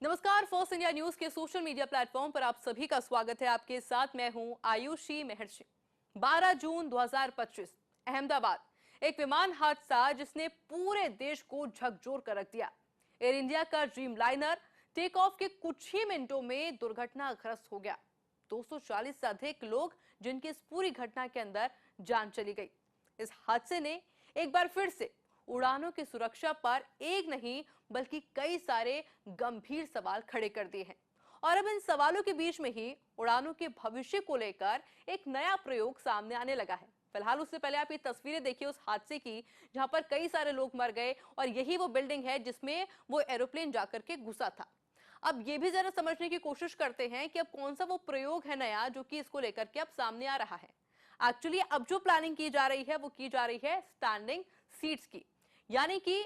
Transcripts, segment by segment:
नमस्कार, first India news के social media platform पर आप सभी का स्वागत है। आपके साथ मैं हूं आयुषी महर्षि। 12 जून 2025 अहमदाबाद, एक विमान हादसा जिसने पूरे देश को झकझोर कर रख दिया। एयर इंडिया का ड्रीम लाइनर टेक ऑफ के कुछ ही मिनटों में दुर्घटनाग्रस्त हो गया। 240 से अधिक लोग जिनकी इस पूरी घटना के अंदर जान चली गई। इस हादसे ने एक बार फिर से उड़ानों की सुरक्षा पर एक नहीं बल्कि कई सारे गंभीर सवाल खड़े कर दिए हैं। और अब इन सवालों के बीच में ही उड़ानों के भविष्य को लेकर एक नया प्रयोग सामने आने लगा है। फिलहाल उससे पहले आप ये तस्वीरें देखिए उस हादसे की जहां पर कई सारे लोग मर गए और यही वो बिल्डिंग है जिसमें वो एरोप्लेन जाकर के घुसा था। अब ये भी जरा समझने की कोशिश करते हैं कि अब कौन सा वो प्रयोग है नया जो कि इसको लेकर के अब सामने आ रहा है। एक्चुअली अब जो प्लानिंग की जा रही है वो की जा रही है स्टैंडिंग सीट्स की, यानी कि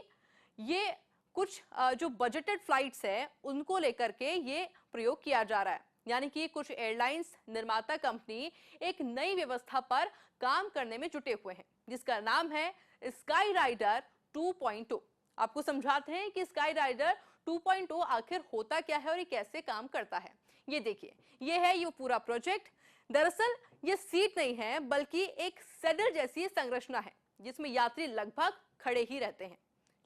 ये कुछ जो बजटेड फ्लाइट्स है उनको लेकर के ये प्रयोग किया जा रहा है। यानी कि कुछ एयरलाइंस निर्माता कंपनी एक नई व्यवस्था पर काम करने में जुटे हुए हैं जिसका नाम है स्काई राइडर 2.0। आपको समझाते हैं कि स्काई राइडर 2.0 आखिर होता क्या है और ये कैसे काम करता है। ये देखिए, ये है ये पूरा प्रोजेक्ट। दरअसल ये सीट नहीं है बल्कि एक सैडल जैसी संरचना है जिसमें यात्री लगभग खड़े ही रहते हैं।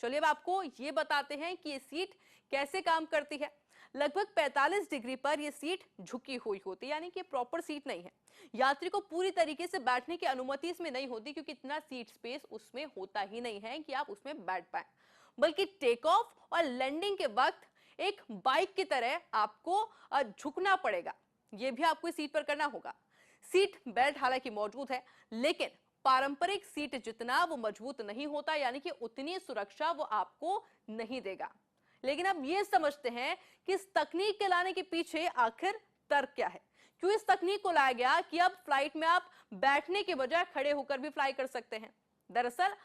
चलिए अब आपको ये बताते हैं कि ये सीट कैसे काम करती है। लगभग 45 डिग्री पर ये सीट झुकी हुई होती है, यानी कि प्रॉपर सीट नहीं है। यात्री को पूरी तरीके से बैठने की अनुमति इसमें नहीं होती क्योंकि इतना सीट स्पेस उसमें होता ही नहीं है कि आप उसमें बैठ पाए, बल्कि टेक ऑफ और लैंडिंग के वक्त एक बाइक की तरह आपको झुकना पड़ेगा। यह भी आपको इस सीट पर करना होगा। सीट बेल्ट हालांकि मौजूद है लेकिन पारंपरिक सीट जितना वो मजबूत नहीं होता, यानी कि उतनी सुरक्षा वो आपको नहीं देगा। लेकिन अब ये समझते हैं कि इस तकनीक के लाने के पीछे आखिर तर्क क्या है, क्यों इस तकनीक को लाया गया कि अब फ्लाइट में आप बैठने के बजाय खड़े होकर भी फ्लाई कर सकते हैं। दरअसल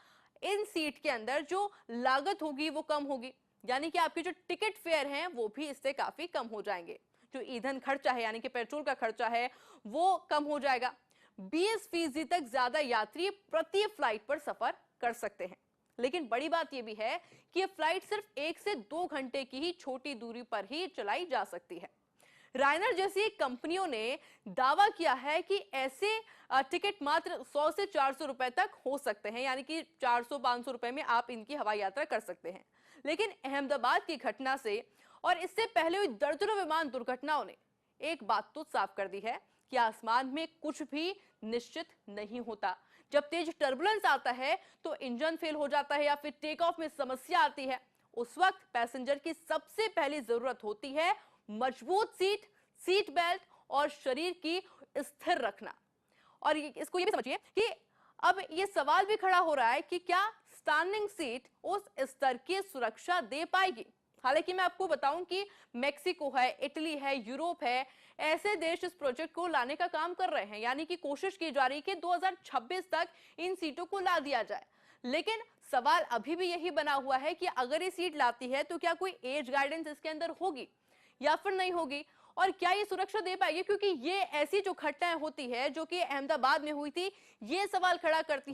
इन सीट के अंदर जो लागत होगी वो कम होगी, यानी कि आपके जो टिकट फेयर हैं वो भी इससे काफी कम हो जाएंगे। जो ईंधन खर्चा है यानी कि पेट्रोल का खर्चा है वो कम हो जाएगा। 20% तक ज्यादा यात्री प्रति फ्लाइट पर सफर कर सकते हैं। लेकिन बड़ी बात यह भी है कि यह फ्लाइट सिर्फ 1 से 2 घंटे की ही छोटी दूरी पर ही चलाई जा सकती है। रायनर जैसी कंपनियों ने दावा किया है कि ऐसे टिकट मात्र 100 से 400 रुपए तक हो सकते हैं, यानी कि 400-500 रुपए में आप इनकी हवाई यात्रा कर सकते हैं। लेकिन अहमदाबाद की घटना से और इससे पहले हुई दर्जनों विमान दुर्घटनाओं ने एक बात तो साफ कर दी है कि आसमान में कुछ भी निश्चित नहीं होता। जब तेज टर्बुलेंस आता है तो इंजन फेल हो जाता है या फिर टेक ऑफ में समस्या आती है, उस वक्त पैसेंजर की सबसे पहली जरूरत होती है मजबूत सीट, सीट बेल्ट और शरीर की स्थिर रखना। और इसको ये भी समझिए कि अब ये सवाल भी खड़ा हो रहा है कि क्या स्टैंडिंग सीट उस स्तर की सुरक्षा दे पाएगी। हालांकि मैं आपको बताऊं कि मेक्सिको है, इटली है, यूरोप है, ऐसे देश इस प्रोजेक्ट को लाने का काम कर रहे हैं, यानी कि कोशिश की जा रही है कि 2026 तक इन सीटों को ला दिया जाए। लेकिन सवाल अभी भी यही बना हुआ है कि अगर ये सीट लाती है तो क्या कोई एज गाइडेंस इसके अंदर होगी या फिर नहीं होगी, और क्या ये सुरक्षा दे पाएगी, क्योंकि ये ऐसी जो घटनाएं होती है जो कि अहमदाबाद में हुई थी, ये सवाल खड़ा करती है।